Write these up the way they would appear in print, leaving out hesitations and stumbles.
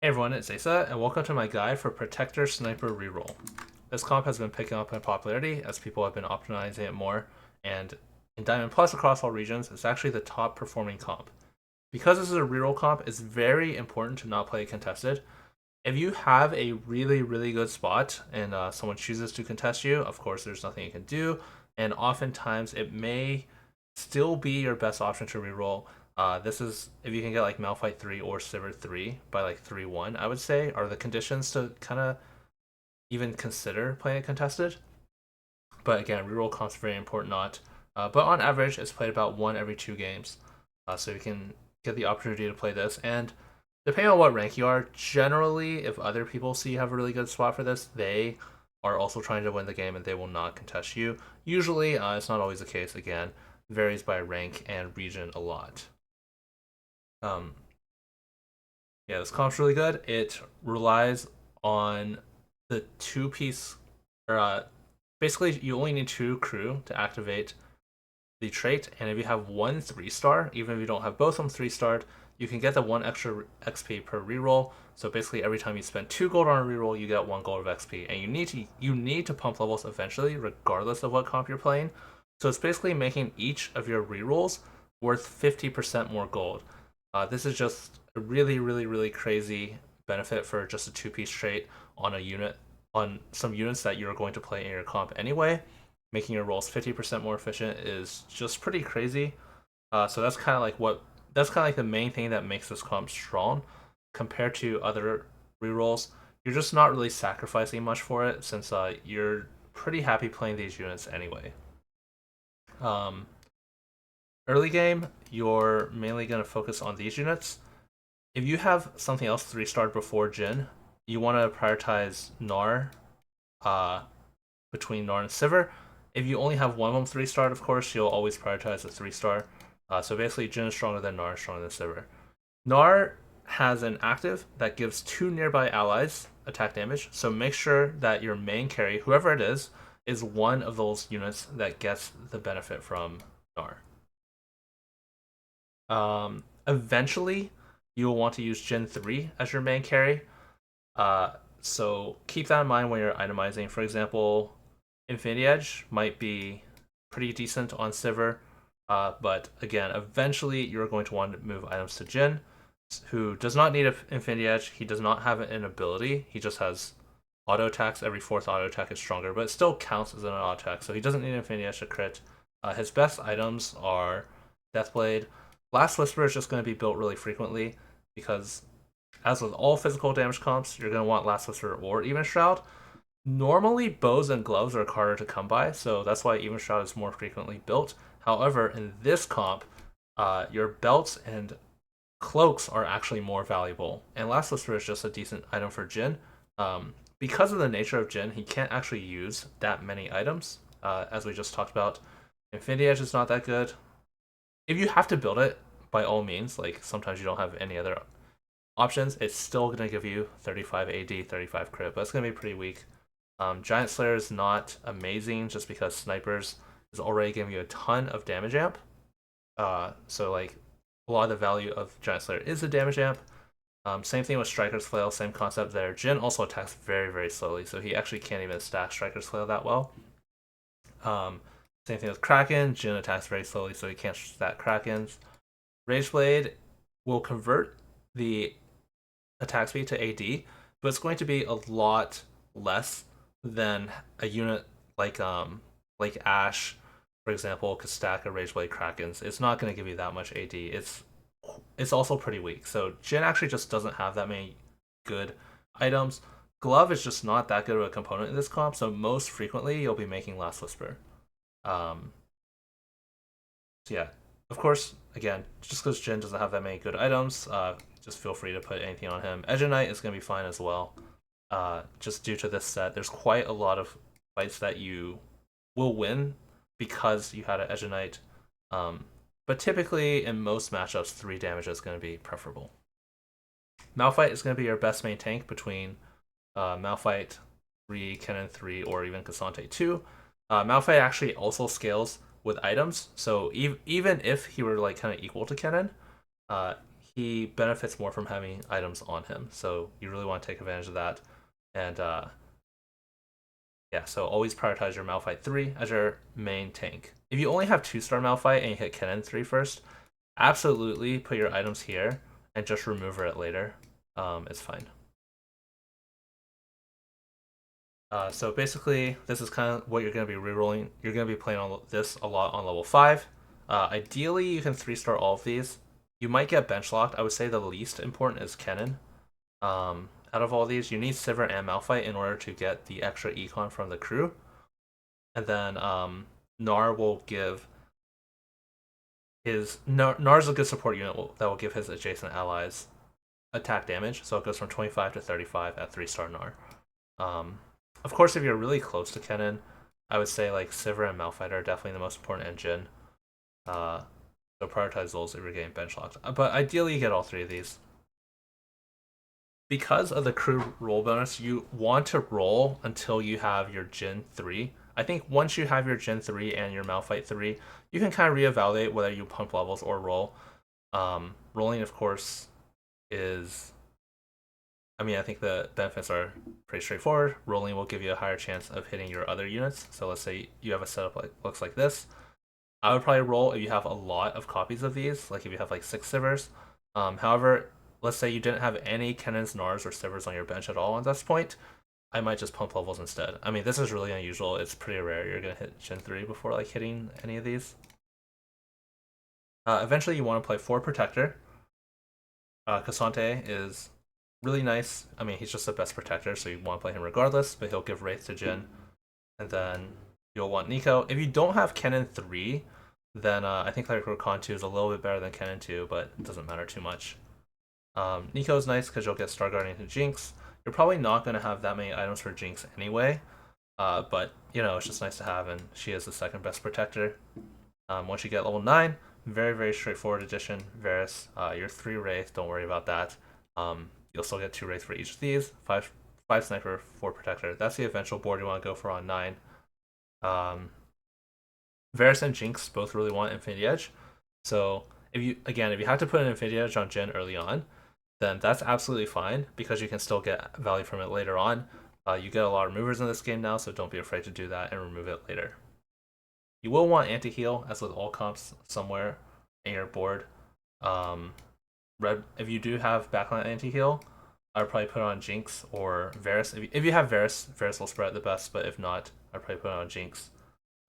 Hey everyone, it's Aesah, and welcome to my guide for Protector Sniper Reroll. This comp has been picking up in popularity as people have been optimizing it more, and in Diamond Plus across all regions, it's actually the top performing comp. Because this is a reroll comp, it's very important to not play contested. If you have a really, really good spot and someone chooses to contest you, of course, there's nothing you can do, and oftentimes it may still be your best option to reroll. This is if you can get like Malphite 3 or Sivir 3 by like 3-1, I would say, are the conditions to kind of even consider playing it contested. But again, reroll comps very important not. But on average, it's played about one every 2 games. So you can get the opportunity to play this. And depending on what rank you are, generally, if other people see you have a really good spot for this, they are also trying to win the game and they will not contest you. Usually, it's not always the case. Again, varies by rank and region a lot. Um, yeah, this comp's really good. It relies on the two-piece, or basically you only need 2 crew to activate the trait, and if you have one 3-star, even if you don't have both of them 3-starred, you can get the 1 extra XP per reroll. So basically, every time you spend 2 gold on a reroll, you get 1 gold of XP, and you need to pump levels eventually, regardless of what comp you're playing. So it's basically making each of your rerolls worth 50% more gold. This is just a really, really, really crazy benefit for just a two-piece trait on a unit on some units that you're going to play in your comp anyway. Making your rolls 50% more efficient is just pretty crazy. So that's kind of like the main thing that makes this comp strong compared to other rerolls. You're just not really sacrificing much for it since you're pretty happy playing these units anyway. Um, Early game, you're mainly going to focus on these units. If you have something else 3-starred before Jhin, you want to prioritize Gnar uh, between Gnar and Sivir. If you only have one of them 3-starred, of course, you'll always prioritize the 3-star. So basically, Jhin is stronger than Gnar, stronger than Sivir. Gnar has an active that gives 2 nearby allies attack damage, so make sure that your main carry, whoever it is one of those units that gets the benefit from Gnar. Eventually, you will want to use Jhin 3 as your main carry. So keep that in mind when you're itemizing. For example, Infinity Edge might be pretty decent on Sivir, but again, eventually you're going to want to move items to Jhin, who does not need an Infinity Edge. He does not have an ability. He just has auto attacks. Every fourth auto attack is stronger, but it still counts as an auto attack. So he doesn't need an Infinity Edge to crit. His best items are Deathblade. Last Whisper is just going to be built really frequently because, as with all physical damage comps, you're going to want Last Whisper or Even Shroud. Normally, bows and gloves are harder to come by, so that's why Even Shroud is more frequently built. However, in this comp, your belts and cloaks are actually more valuable. And Last Whisper is just a decent item for Jhin. Because of the nature of Jhin, he can't actually use that many items, as we just talked about. Infinity Edge is not that good. If you have to build it, by all means, like sometimes you don't have any other options, it's still going to give you 35 AD, 35 crit, but it's going to be pretty weak. Giant Slayer is not amazing just because Snipers is already giving you a ton of damage amp. So like a lot of the value of Giant Slayer is the damage amp. Same thing with Striker's Flail, same concept there. Jhin also attacks very, very slowly, so he actually can't even stack Striker's Flail that well. Um, Same thing with Kraken. Jhin attacks very slowly, so he can't stack Krakens. Rageblade will convert the attack speed to AD, but it's going to be a lot less than a unit like Ash, for example, could stack a Rageblade Krakens. It's not going to give you that much AD. It's also pretty weak. So Jhin actually just doesn't have that many good items. Glove is just not that good of a component in this comp, so most frequently you'll be making Last Whisper. Um, so yeah, of course, again, just because Jhin doesn't have that many good items, just feel free to put anything on him. Edge Knight is going to be fine as well. Just due to this set, there's quite a lot of fights that you will win because you had an Edge Knight. But typically, in most matchups, 3 damage is going to be preferable. Malphite is going to be your best main tank between Malphite 3, Kennen 3, or even Cassante 2. Malphite actually also scales with items, so even if he were like kind of equal to Kennen, uh, he benefits more from having items on him. So you really want to take advantage of that. And yeah, so always prioritize your Malphite 3 as your main tank. If you only have 2-star Malphite and you hit Kennen 3 first, absolutely put your items here and just remove it later. It's fine. So basically, this is kind of what you're going to be rerolling. You're going to be playing on this a lot on level 5. Ideally, you can 3-star all of these. You might get bench locked. I would say the least important is Kennen. Out of all these, you need Sivir and Malphite in order to get the extra econ from the crew. And then Gnar will give his... Gnar's a good support unit that will give his adjacent allies attack damage. So it goes from 25 to 35 at 3-star Gnar. Of course, if you're really close to Kennen, I would say like Sivir and Malphite are definitely the most important engine. So prioritize those if you're getting bench locked. But ideally, you get all 3 of these. Because of the crew roll bonus, you want to roll until you have your Jhin 3. I think once you have your Jhin 3 and your Malphite 3, you can kind of reevaluate whether you pump levels or roll. Rolling, of course, is... I mean, I think the benefits are pretty straightforward. Rolling will give you a higher chance of hitting your other units. So let's say you have a setup like looks like this. I would probably roll if you have a lot of copies of these, like if you have like 6 Sivers. However, let's say you didn't have any Kennens, Gnars, or Sivers on your bench at all at this point, I might just pump levels instead. I mean, this is really unusual. It's pretty rare you're going to hit Jhin 3 before like hitting any of these. Eventually, you want to play 4 Protector. Cassante is really nice. I mean, he's just the best Protector, so you want to play him regardless, but he'll give Wraith to Jhin. And then you'll want Nico. If you don't have Kennen 3, then I think like Rakan 2 is a little bit better than Kennen 2, but it doesn't matter too much. Nico is nice because you'll get Star Guardian to Jinx. You're probably not going to have that many items for Jinx anyway, but you know, it's just nice to have, and she is the second best Protector. Once you get level 9, very, very straightforward addition. Varus, your 3 Wraith, don't worry about that. You'll still get 2 Wraith for each of these, 5 Sniper, 4 Protector. That's the eventual board you want to go for on 9. Varus and Jinx both really want Infinity Edge. So if you have to put an Infinity Edge on Jhin early on, then that's absolutely fine because you can still get value from it later on. You get a lot of removers in this game now, so don't be afraid to do that and remove it later. You will want anti-heal, as with all comps, somewhere in your board. If you do have backline anti-heal, I would probably put it on Jinx or Varus. If you have Varus, Varus will spread the best, but if not, I'd probably put it on Jinx.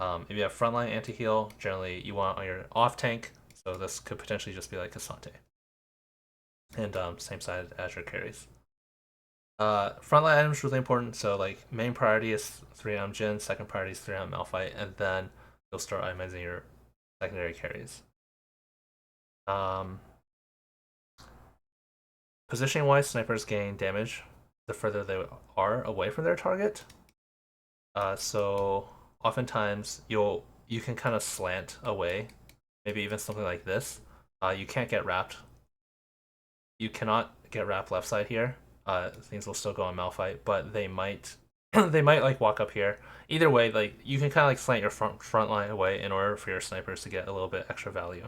If you have frontline anti-heal, generally you want it on your off tank, so this could potentially just be like Cassante. And same side as your carries. Frontline items really important, so like main priority is 3 on Jhin, second priority is 3 on Malphite, and then you'll start itemizing your secondary carries. Positioning wise, snipers gain damage the further they are away from their target. So oftentimes you can kind of slant away, maybe even something like this. You can't get wrapped. You cannot get wrapped left side here. Things will still go on Malphite, but they might they might like walk up here. Either way, like you can kind of like slant your front line away in order for your snipers to get a little bit extra value.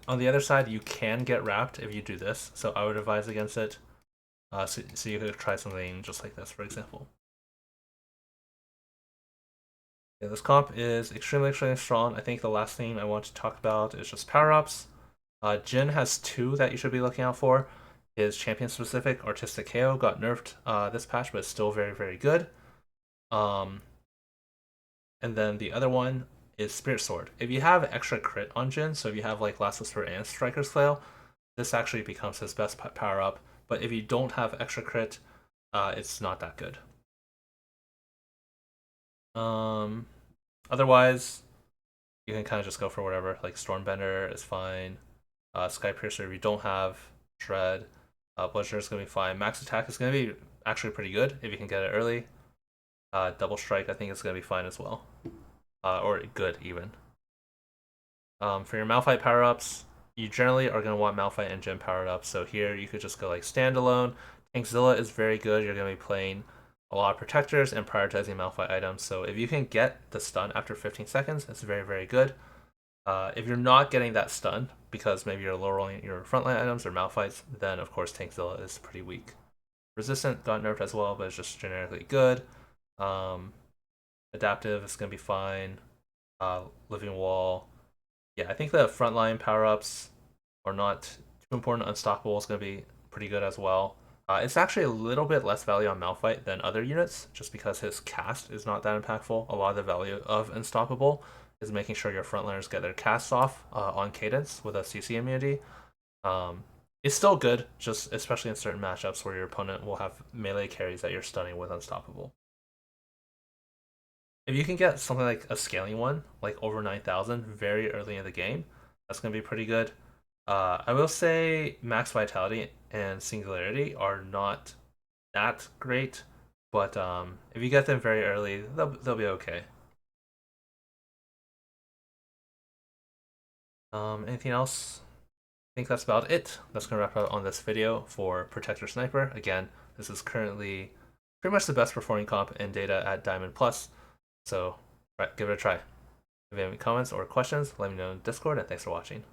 On the other side, you can get wrapped if you do this, so I would advise against it. So you could try something just like this, for example. Yeah, this comp is extremely, extremely strong. I think the last thing I want to talk about is just power-ups. Jhin has 2 that you should be looking out for. His champion-specific Artistic KO got nerfed this patch, but it's still very, very good. And then the other one is Spirit Sword. If you have extra crit on Jhin, so if you have like Last Whisper and Striker's Flail, this actually becomes his best power-up. But if you don't have extra crit, it's not that good. Otherwise, you can kind of just go for whatever. Like Stormbender is fine. Sky Piercer, if you don't have Shred, Bludgeoner is going to be fine. Max Attack is going to be actually pretty good if you can get it early. Double Strike, I think, is going to be fine as well. Or good, even. For your Malphite power-ups, you generally are going to want Malphite and Jhin powered up. So here, you could just go like standalone. Tankzilla is very good. You're going to be playing a lot of Protectors and prioritizing Malphite items. So if you can get the stun after 15 seconds, it's very, very good. If you're not getting that stun because maybe you're low rolling your frontline items or Malphites, then of course Tankzilla is pretty weak. Resistant got nerfed as well, but it's just generically good. Um, Adaptive is gonna be fine. Living Wall, yeah, I think the frontline power ups are not too important. Unstoppable is gonna be pretty good as well. It's actually a little bit less value on Malphite than other units, just because his cast is not that impactful. A lot of the value of Unstoppable is making sure your frontliners get their casts off on cadence with a CC immunity. Um, it's still good, just especially in certain matchups where your opponent will have melee carries that you're stunning with Unstoppable. If you can get something like a scaling one, like over 9,000 very early in the game, that's going to be pretty good. I will say Max Vitality and Singularity are not that great, but if you get them very early, they'll be okay. Anything else? I think that's about it. That's going to wrap up on this video for Protector Sniper. Again, this is currently pretty much the best performing comp in data at Diamond Plus, so give it a try. If you have any comments or questions, let me know in Discord, and thanks for watching.